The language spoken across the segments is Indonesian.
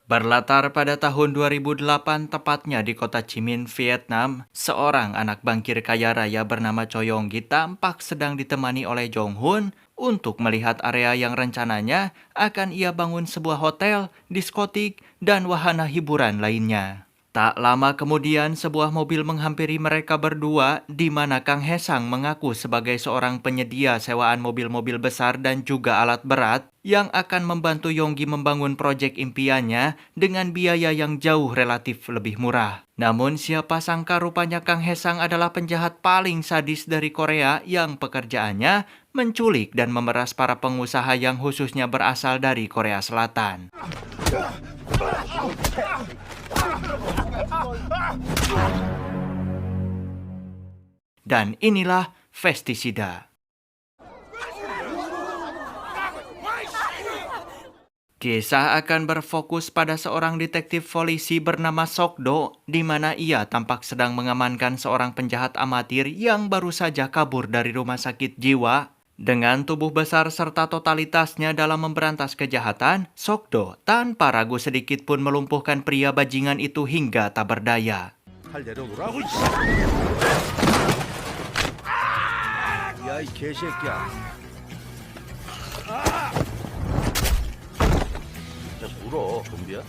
Berlatar pada tahun 2008 tepatnya di kota Chi Minh, Vietnam, seorang anak bankir kaya raya bernama Choi Yong-gi tampak sedang ditemani oleh Jong Hun untuk melihat area yang rencananya akan ia bangun sebuah hotel, diskotik, dan wahana hiburan lainnya. Tak lama kemudian sebuah mobil menghampiri mereka berdua di mana Kang Hesang mengaku sebagai seorang penyedia sewaan mobil-mobil besar dan juga alat berat yang akan membantu Yonggi membangun proyek impiannya dengan biaya yang jauh relatif lebih murah. Namun siapa sangka rupanya Kang Hesang adalah penjahat paling sadis dari Korea yang pekerjaannya menculik dan memeras para pengusaha yang khususnya berasal dari Korea Selatan. Dan inilah pestisida. Kisah akan berfokus pada seorang detektif polisi bernama Sokdo, di mana ia tampak sedang mengamankan seorang penjahat amatir yang baru saja kabur dari rumah sakit jiwa. Dengan tubuh besar serta totalitasnya dalam memberantas kejahatan, Sokdo tanpa ragu sedikit pun melumpuhkan pria bajingan itu hingga tak berdaya. 팔 내려놓으라고 이씨. 야, 이 개새끼야. 야, 물어, 좀비야.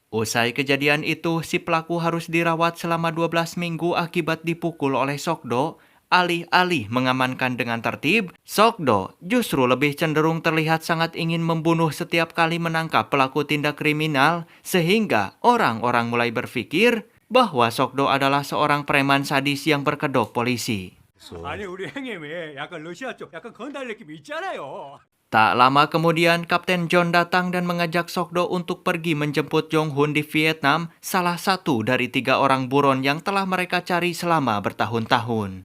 Usai kejadian itu, si pelaku harus dirawat selama 12 minggu akibat dipukul oleh Sokdo. Alih-alih mengamankan dengan tertib, Sokdo justru lebih cenderung terlihat sangat ingin membunuh setiap kali menangkap pelaku tindak kriminal, sehingga orang-orang mulai berpikir bahwa Sokdo adalah seorang preman sadis yang berkedok polisi. 아니 우리 형님이 약간 러시아 쪽 약간 건달 느낌이 있잖아요. Tak lama kemudian, Kapten John datang dan mengajak Sokdo untuk pergi menjemput Jong Hun di Vietnam, salah satu dari 3 orang buron yang telah mereka cari selama bertahun-tahun.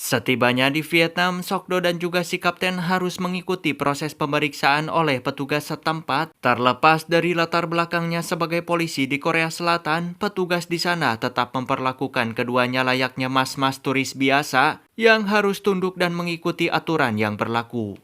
Setibanya di Vietnam, Sokdo dan juga si kapten harus mengikuti proses pemeriksaan oleh petugas setempat. Terlepas dari latar belakangnya sebagai polisi di Korea Selatan, petugas di sana tetap memperlakukan keduanya layaknya mas-mas turis biasa yang harus tunduk dan mengikuti aturan yang berlaku.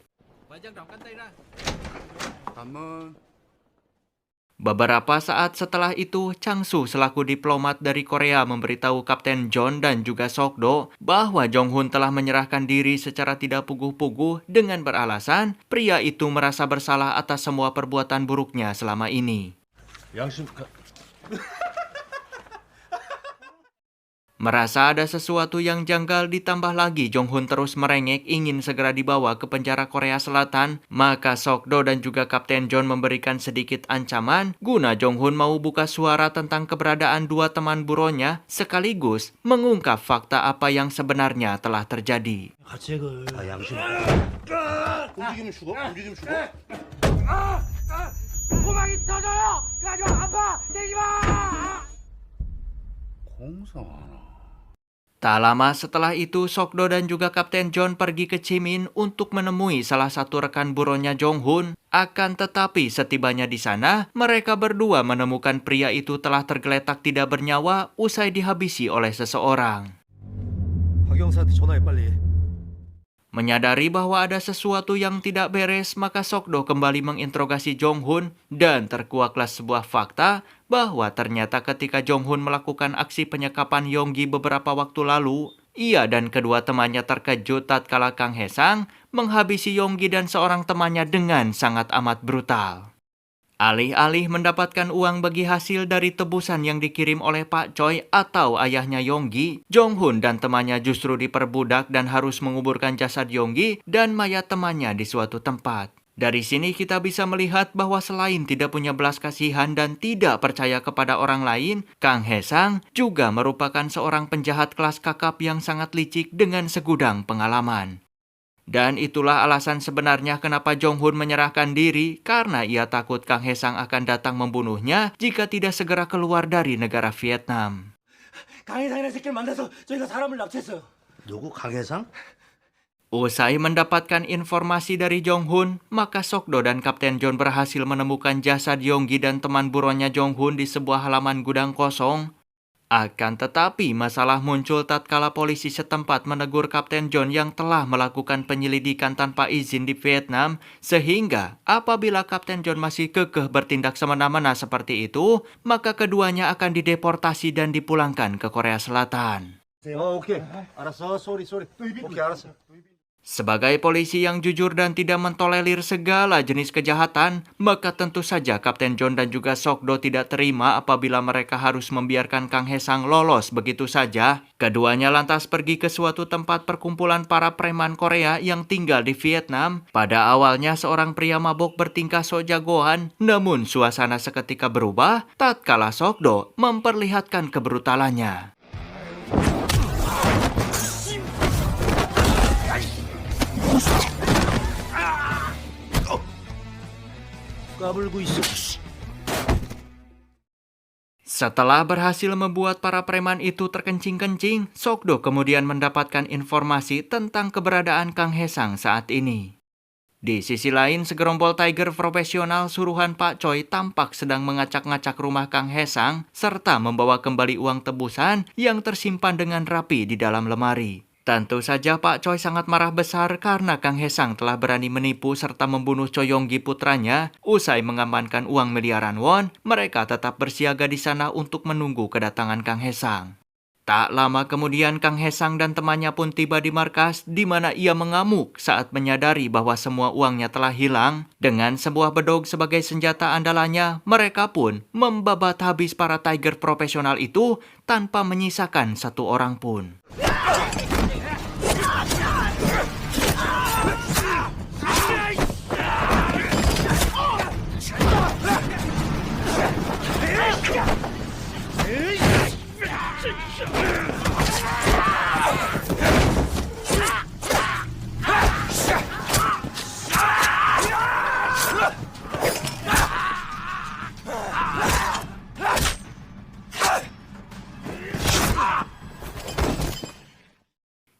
Beberapa saat setelah itu, Chang Su selaku diplomat dari Korea memberitahu Kapten John dan juga Sokdo bahwa Jong Hun telah menyerahkan diri secara tidak puguh-puguh dengan beralasan pria itu merasa bersalah atas semua perbuatan buruknya selama ini. Merasa ada sesuatu yang janggal ditambah lagi Jong Hun terus merengek ingin segera dibawa ke penjara Korea Selatan, maka Sokdo dan juga Kapten John memberikan sedikit ancaman guna Jong Hun mau buka suara tentang keberadaan 2 teman buronnya sekaligus mengungkap fakta apa yang sebenarnya telah terjadi. 아, 양심. 움직이면 죽어? 움직이면 죽어? 고막이 터져요. 가지마 아파. 내지마. 공상하나. Tak lama setelah itu, Sokdo dan juga Kapten John pergi ke Chi Minh untuk menemui salah satu rekan buronnya Jong Hun. Akan tetapi setibanya di sana, mereka berdua menemukan pria itu telah tergeletak tidak bernyawa usai dihabisi oleh seseorang. 박 형사한테 전화해 빨리. Menyadari bahwa ada sesuatu yang tidak beres, maka Sokdo kembali menginterogasi Jong Hun dan terkuaklah sebuah fakta bahwa ternyata ketika Jong Hun melakukan aksi penyekapan Yonggi beberapa waktu lalu, ia dan kedua temannya terkejut tatkala Kang Hesang menghabisi Yonggi dan seorang temannya dengan sangat amat brutal. Alih-alih mendapatkan uang bagi hasil dari tebusan yang dikirim oleh Pak Choi atau ayahnya Yonggi, Jong Hun dan temannya justru diperbudak dan harus menguburkan jasad Yonggi dan mayat temannya di suatu tempat. Dari sini kita bisa melihat bahwa selain tidak punya belas kasihan dan tidak percaya kepada orang lain, Kang Hesang juga merupakan seorang penjahat kelas kakap yang sangat licik dengan segudang pengalaman. Dan itulah alasan sebenarnya kenapa Jong Hun menyerahkan diri, karena ia takut Kang Hesang akan datang membunuhnya jika tidak segera keluar dari negara Vietnam. 강해상이라는 새끼를 만나서 저희가 사람을 납치했어요. 누구 강해상? Usai mendapatkan informasi dari Jong Hun, maka Sokdo dan Kapten John berhasil menemukan jasad Yonggi dan teman buronnya Jong Hun di sebuah halaman gudang kosong. Akan tetapi, masalah muncul tatkala polisi setempat menegur Kapten John yang telah melakukan penyelidikan tanpa izin di Vietnam, sehingga apabila Kapten John masih kekeh bertindak semena-mena seperti itu, maka keduanya akan dideportasi dan dipulangkan ke Korea Selatan. 오케이. 알았어. 쏘리. 오케이, 알았어. Sebagai polisi yang jujur dan tidak mentolerir segala jenis kejahatan, maka tentu saja Kapten John dan juga Sok-do tidak terima apabila mereka harus membiarkan Kang Hae-sang lolos begitu saja. Keduanya lantas pergi ke suatu tempat perkumpulan para preman Korea yang tinggal di Vietnam. Pada awalnya seorang pria mabok bertingkah sok jagoan, namun suasana seketika berubah tatkala Sok-do memperlihatkan kebrutalannya. 까불고 있어. Setelah berhasil membuat para preman itu terkencing-kencing, Sok-do kemudian mendapatkan informasi tentang keberadaan Kang Hae-sang saat ini. Di sisi lain, segerombol tiger profesional suruhan Pak Choi tampak sedang mengacak-ngacak rumah Kang Hae-sang serta membawa kembali uang tebusan yang tersimpan dengan rapi di dalam lemari. Tentu saja Pak Choi sangat marah besar karena Kang Hae-sang telah berani menipu serta membunuh Choi Yong-gi putranya. Usai mengamankan uang miliaran won, mereka tetap bersiaga di sana untuk menunggu kedatangan Kang Hae-sang. Tak lama kemudian Kang Hae-sang dan temannya pun tiba di markas di mana ia mengamuk saat menyadari bahwa semua uangnya telah hilang. Dengan sebuah bedog sebagai senjata andalannya, mereka pun membabat habis para tiger profesional itu tanpa menyisakan satu orang pun.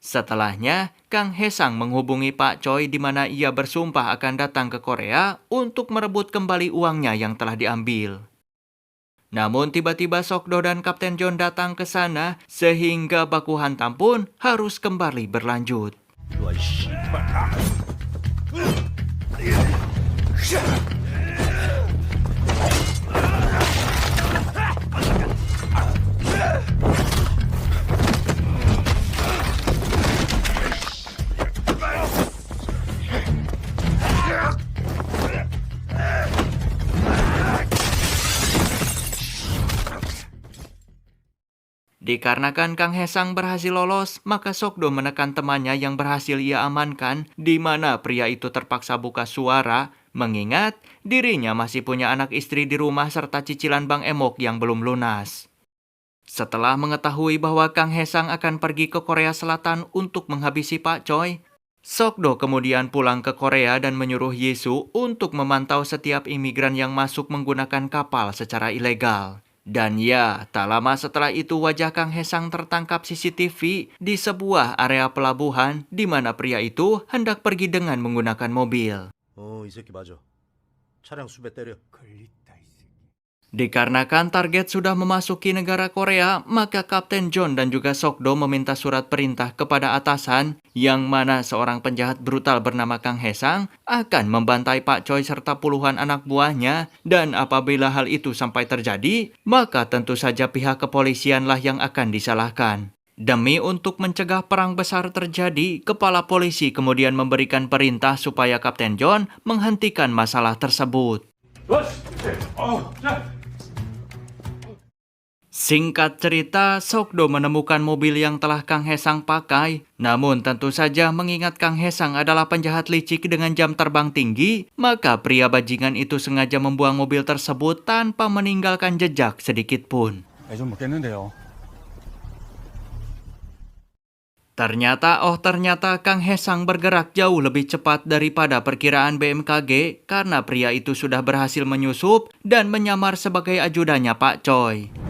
Setelahnya, Kang Hae-sang menghubungi Pak Choi di mana ia bersumpah akan datang ke Korea untuk merebut kembali uangnya yang telah diambil. Namun tiba-tiba Sok-do dan Kapten John datang ke sana sehingga baku hantam pun harus kembali berlanjut. Dikarenakan Kang Hae-sang berhasil lolos, maka Sok-do menekan temannya yang berhasil ia amankan, di mana pria itu terpaksa buka suara, mengingat dirinya masih punya anak istri di rumah serta cicilan bank emok yang belum lunas. Setelah mengetahui bahwa Kang Hae-sang akan pergi ke Korea Selatan untuk menghabisi Pak Choi, Sok-do kemudian pulang ke Korea dan menyuruh Yisu untuk memantau setiap imigran yang masuk menggunakan kapal secara ilegal. Dan ya, tak lama setelah itu wajah Kang Hae-sang tertangkap CCTV di sebuah area pelabuhan di mana pria itu hendak pergi dengan menggunakan mobil. 이 새끼 맞아. 차량 수배 때려. 걸렸다 이 새끼. Dikarenakan target sudah memasuki negara Korea, maka Kapten John dan juga Sok-do meminta surat perintah kepada atasan yang mana seorang penjahat brutal bernama Kang Hae-sang akan membantai Pak Choi serta puluhan anak buahnya, dan apabila hal itu sampai terjadi, maka tentu saja pihak kepolisianlah yang akan disalahkan. Demi untuk mencegah perang besar terjadi, kepala polisi kemudian memberikan perintah supaya Kapten John menghentikan masalah tersebut. Singkat cerita, Sok-do menemukan mobil yang telah Kang Hae-sang pakai. Namun tentu saja mengingat Kang Hae-sang adalah penjahat licik dengan jam terbang tinggi, maka pria bajingan itu sengaja membuang mobil tersebut tanpa meninggalkan jejak sedikit pun. 좀 먹겠는데요. Ternyata Kang Hae-sang bergerak jauh lebih cepat daripada perkiraan BMKG karena pria itu sudah berhasil menyusup dan menyamar sebagai ajudannya Pak Choi.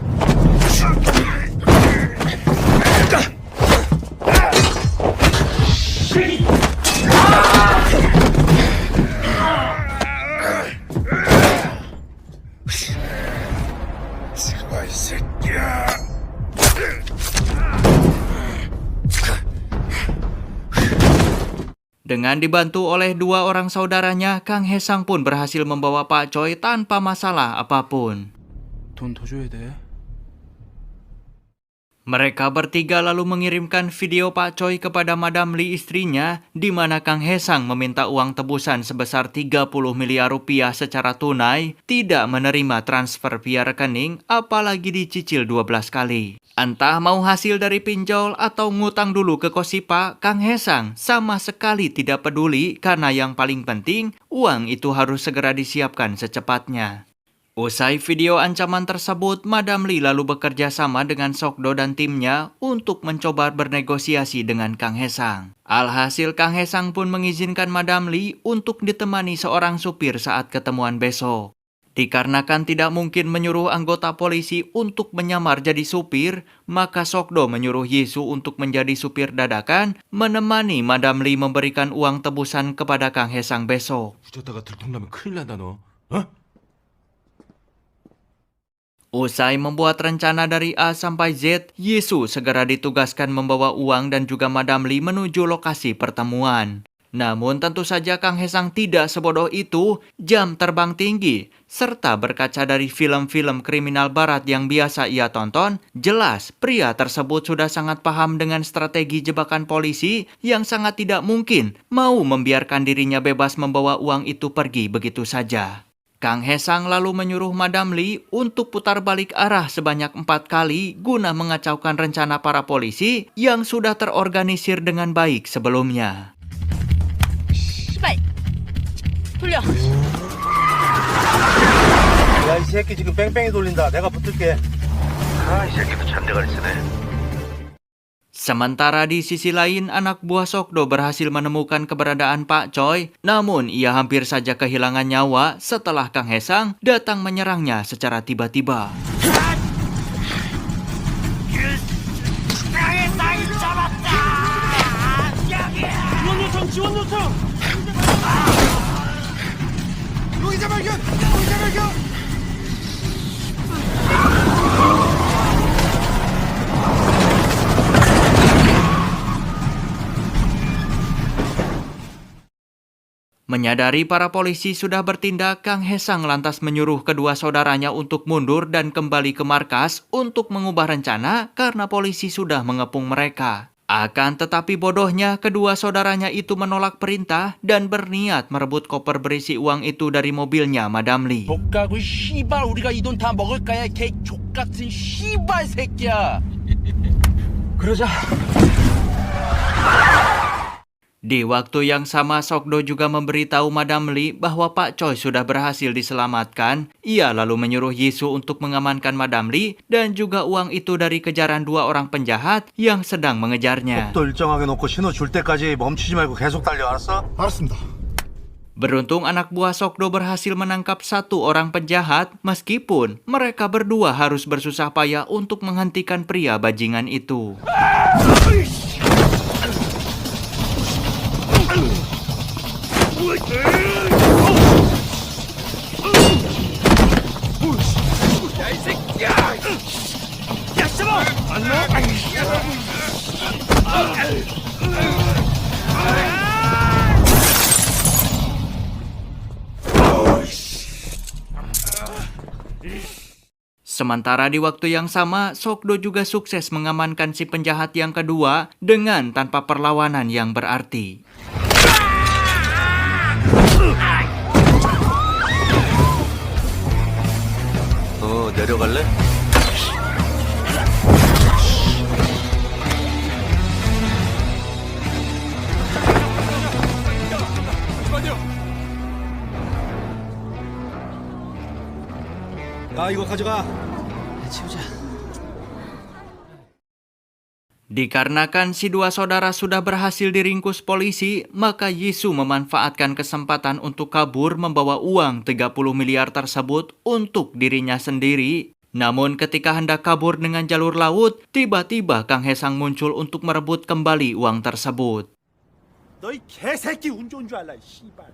Dengan dibantu oleh dua orang saudaranya, Kang Hesang pun berhasil membawa Pak Choi tanpa masalah apapun. 돈 더 줘야 돼. Mereka bertiga lalu mengirimkan video Pak Choi kepada Madam Lee istrinya, di mana Kang Hesang meminta uang tebusan sebesar 30 miliar rupiah secara tunai, tidak menerima transfer via rekening, apalagi dicicil 12 kali. Entah mau hasil dari pinjol atau ngutang dulu ke Kosipa, Kang Hesang sama sekali tidak peduli karena yang paling penting, uang itu harus segera disiapkan secepatnya. Usai video ancaman tersebut, Madam Lee lalu bekerja sama dengan Sokdo dan timnya untuk mencoba bernegosiasi dengan Kang Hesang. Alhasil Kang Hesang pun mengizinkan Madam Lee untuk ditemani seorang supir saat ketemuan besok. Dikarenakan tidak mungkin menyuruh anggota polisi untuk menyamar jadi supir, maka Sokdo menyuruh Yisu untuk menjadi supir dadakan, menemani Madam Lee memberikan uang tebusan kepada Kang Hesang besok. 붙였다가 들통나면 큰일 난다 너. 어? Usai membuat rencana dari A sampai Z, Yisu segera ditugaskan membawa uang dan juga Madam Lee menuju lokasi pertemuan. Namun tentu saja Kang Hesang tidak sebodoh itu, jam terbang tinggi, serta berkaca dari film-film kriminal barat yang biasa ia tonton, jelas pria tersebut sudah sangat paham dengan strategi jebakan polisi yang sangat tidak mungkin mau membiarkan dirinya bebas membawa uang itu pergi begitu saja. Kang Hesang lalu menyuruh Madam Lee untuk putar balik arah sebanyak 4 kali guna mengacaukan rencana para polisi yang sudah terorganisir dengan baik sebelumnya. 시발! 돌려! 야, 이 새끼 지금 뺑뺑이 돌린다. 내가 붙을게. 아, 이 새끼도 잔대가리 쓰네. Sementara di sisi lain, anak buah Sokdo berhasil menemukan keberadaan Pak Choi, namun ia hampir saja kehilangan nyawa setelah Kang Hesang datang menyerangnya secara tiba-tiba. 지원 요청! 용의자 발견! 용의자 발견! Menyadari para polisi sudah bertindak, Kang Hesang lantas menyuruh kedua saudaranya untuk mundur dan kembali ke markas untuk mengubah rencana karena polisi sudah mengepung mereka. Akan tetapi bodohnya, kedua saudaranya itu menolak perintah dan berniat merebut koper berisi uang itu dari mobilnya Madam Lee. 족가고 씨발 우리가 이 돈 다 먹을 거야 개 족같은 씨발 새끼야. 그러자. Di waktu yang sama, Sokdo juga memberitahu Madam Lee bahwa Pak Choi sudah berhasil diselamatkan. Ia lalu menyuruh Yisu untuk mengamankan Madam Lee dan juga uang itu dari kejaran dua orang penjahat yang sedang mengejarnya. 속도 일정하게 놓고 신호 줄 때까지 멈추지 말고 계속 달려. 알았어? 알았습니다. Beruntung anak buah Sokdo berhasil menangkap satu orang penjahat, meskipun mereka berdua harus bersusah payah untuk menghentikan pria bajingan itu. Sementara di waktu yang sama, Sokdo juga sukses mengamankan si penjahat yang kedua dengan tanpa perlawanan yang berarti. 내려갈래? 야, 이거 가져가. Dikarenakan si dua saudara sudah berhasil diringkus polisi, maka Yisu memanfaatkan kesempatan untuk kabur membawa uang 30 miliar tersebut untuk dirinya sendiri. Namun ketika hendak kabur dengan jalur laut, tiba-tiba Kang Hesang muncul untuk merebut kembali uang tersebut. 너 이 개새끼 운 좋은 줄 알라, 이 씨발.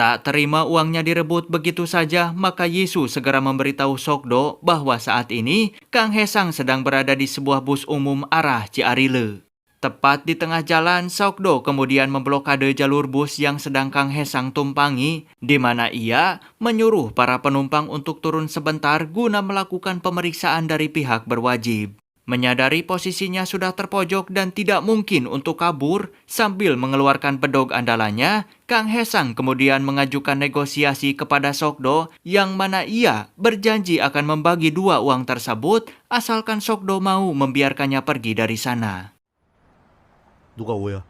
Tak terima uangnya direbut begitu saja, maka Yisu segera memberitahu Sokdo bahwa saat ini Kang Hesang sedang berada di sebuah bus umum arah Ciarile. Tepat di tengah jalan, Sokdo kemudian memblokade jalur bus yang sedang Kang Hesang tumpangi, di mana ia menyuruh para penumpang untuk turun sebentar guna melakukan pemeriksaan dari pihak berwajib. Menyadari posisinya sudah terpojok dan tidak mungkin untuk kabur, sambil mengeluarkan pedog andalannya, Kang Hesang kemudian mengajukan negosiasi kepada Sokdo yang mana ia berjanji akan membagi 2 uang tersebut asalkan Sokdo mau membiarkannya pergi dari sana. 누가 오야?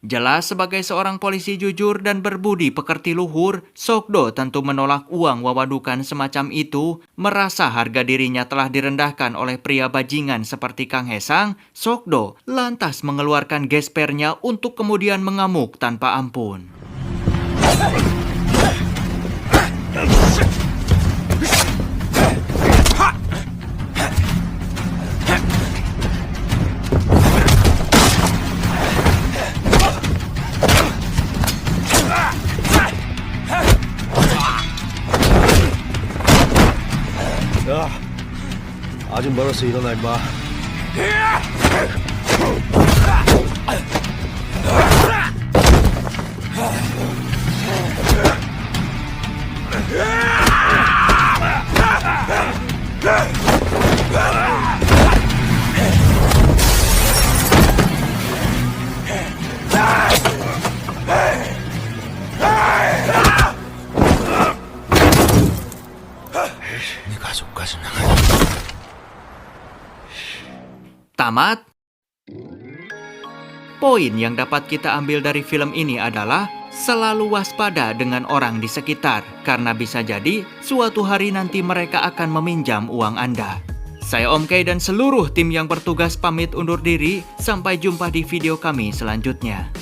Jelas sebagai seorang polisi jujur dan berbudi pekerti luhur, Sokdo tentu menolak uang wawadukan semacam itu. Merasa harga dirinya telah direndahkan oleh pria bajingan seperti Kang Hesang, Sokdo lantas mengeluarkan gespernya untuk kemudian mengamuk tanpa ampun. 야, 아직 멀었어. 일어나 임마. 네 가족까지 나가. Tamat. Poin yang dapat kita ambil dari film ini adalah selalu waspada dengan orang di sekitar, karena bisa jadi suatu hari nanti mereka akan meminjam uang Anda. Saya Om Kay dan seluruh tim yang bertugas pamit undur diri. Sampai jumpa di video kami selanjutnya.